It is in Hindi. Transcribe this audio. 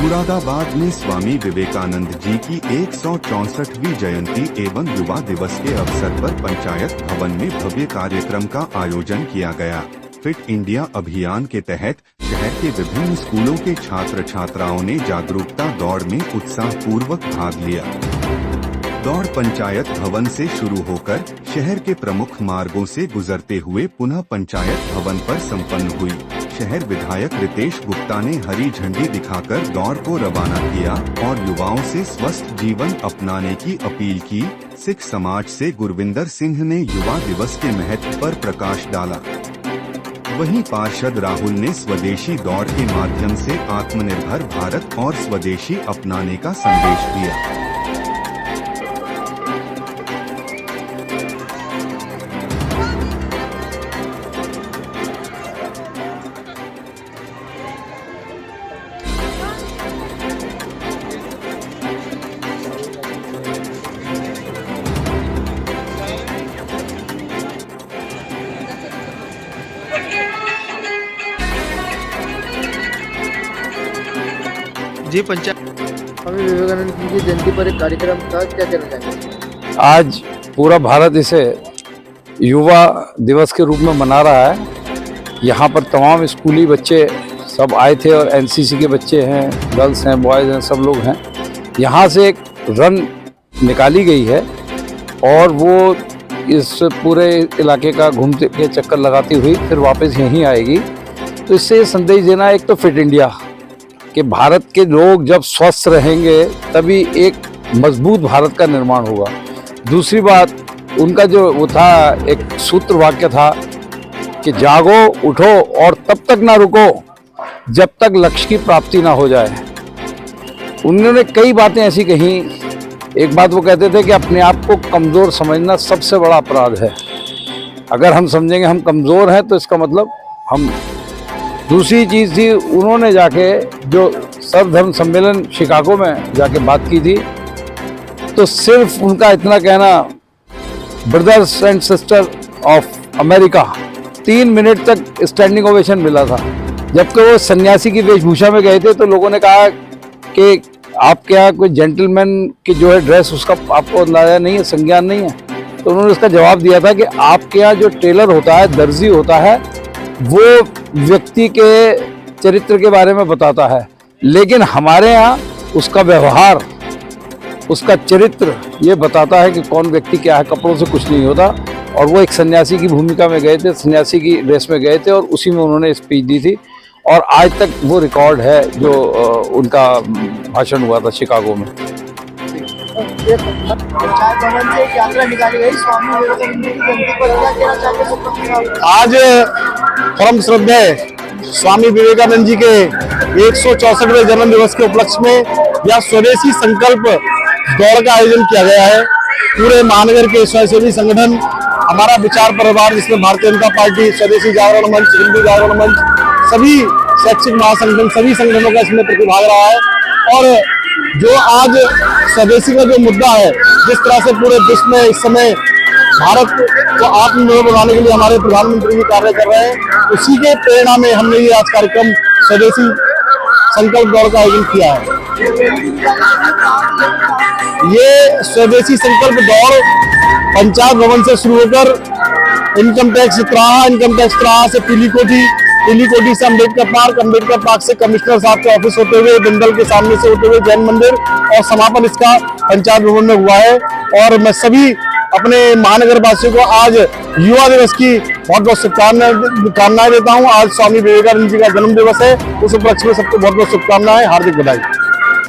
मुरादाबाद में स्वामी विवेकानंद जी की 164वीं जयंती एवं युवा दिवस के अवसर पर पंचायत भवन में भव्य कार्यक्रम का आयोजन किया गया। फिट इंडिया अभियान के तहत शहर के विभिन्न स्कूलों के छात्र छात्राओं ने जागरूकता दौड़ में उत्साह पूर्वक भाग लिया। दौड़ पंचायत भवन से शुरू होकर शहर के प्रमुख मार्गों से गुजरते हुए पुनः पंचायत भवन पर संपन्न हुई। शहर विधायक रितेश गुप्ता ने हरी झंडी दिखाकर दौड़ को रवाना किया और युवाओं से स्वस्थ जीवन अपनाने की अपील की। सिख समाज से गुरविंदर सिंह ने युवा दिवस के महत्व पर प्रकाश डाला। वहीं पार्षद राहुल ने स्वदेशी दौड़ के माध्यम से आत्मनिर्भर भारत और स्वदेशी अपनाने का संदेश दिया। जी पंचायत स्वामी विवेकानंद जी की जयंती पर एक कार्यक्रम था, क्या कहना चाहेंगे? आज पूरा भारत इसे युवा दिवस के रूप में मना रहा है। यहाँ पर तमाम स्कूली बच्चे सब आए थे और एनसीसी के बच्चे हैं, गर्ल्स हैं, बॉयज़ हैं, सब लोग हैं। यहाँ से एक रन निकाली गई है और वो इस पूरे इलाके का घूमते के चक्कर लगाती हुई फिर वापस यहीं आएगी। तो इससे ये संदेश देना, एक तो फिट इंडिया कि भारत के लोग जब स्वस्थ रहेंगे तभी एक मजबूत भारत का निर्माण होगा। दूसरी बात, उनका जो वो था, एक सूत्र वाक्य था कि जागो उठो और तब तक ना रुको जब तक लक्ष्य की प्राप्ति ना हो जाए। उन्होंने कई बातें ऐसी कहीं। एक बात वो कहते थे कि अपने आप को कमज़ोर समझना सबसे बड़ा अपराध है। अगर हम समझेंगे हम कमज़ोर हैं तो इसका मतलब हम। दूसरी चीज़ थी, उन्होंने जाके जो सर्वधर्म सम्मेलन शिकागो में जाके बात की थी, तो सिर्फ उनका इतना कहना, brothers and sister of America, 3 minute तक स्टैंडिंग ओवेशन मिला था। जबकि वो सन्यासी की वेशभूषा में गए थे तो लोगों ने कहा कि आप क्या कोई जेंटलमैन की जो है ड्रेस, उसका आपको अंदाजा नहीं है, संज्ञान नहीं है। तो उन्होंने उसका जवाब दिया था कि आपके यहाँ जो टेलर होता है, दर्जी होता है, वो व्यक्ति के चरित्र के बारे में बताता है, लेकिन हमारे यहाँ उसका व्यवहार, उसका चरित्र ये बताता है कि कौन व्यक्ति क्या है। कपड़ों से कुछ नहीं होता। और वो एक सन्यासी की भूमिका में गए थे, सन्यासी की ड्रेस में गए थे और उसी में उन्होंने स्पीच दी थी और आज तक वो रिकॉर्ड है जो उनका भाषण हुआ था शिकागो में। पंचायत भवन से एक यात्रा निकाली गई स्वामी विवेकानंद जी की जयंती पर, क्या कहना चाहेंगे? आज परम श्रद्धेय स्वामी विवेकानंद जी के 164वें जन्म दिवस के उपलक्ष्य में यह स्वदेशी संकल्प दौड़ का आयोजन किया गया है। पूरे महानगर के स्वयंसेवी संगठन, हमारा विचार परिवार जिसमें भारतीय जनता पार्टी, स्वदेशी जागरण मंच, हिंदू जागरण मंच, सभी शैक्षिक महासंगठन, सभी संगठनों का इसमें प्रतिभाग रहा है। और जो आज स्वदेशी का जो मुद्दा है, जिस तरह से पूरे विश्व में इस समय भारत को आत्मनिर्भर बनाने के लिए हमारे प्रधानमंत्री जी कार्य कर रहे हैं, उसी के प्रेरणा में हमने ये आज कार्यक्रम स्वदेशी संकल्प दौड़ का आयोजन किया है। ये स्वदेशी संकल्प दौड़ पंचायत भवन से शुरू होकर इनकम टैक्स त्राहा से पीली कोठी से अम्बेडकर पार्क से कमिश्नर साहब के ऑफिस होते हुए, बिंदल के सामने से होते हुए जैन मंदिर, और समापन इसका पंचायत भवन में हुआ है। और मैं सभी अपने महानगर वासियों को आज युवा दिवस की बहुत बहुत शुभकामनाएं देता हूं। आज स्वामी विवेकानंद जी का जन्म दिवस है, उस उपलक्ष्य में सबको बहुत बहुत शुभकामनाएं, हार्दिक बधाई।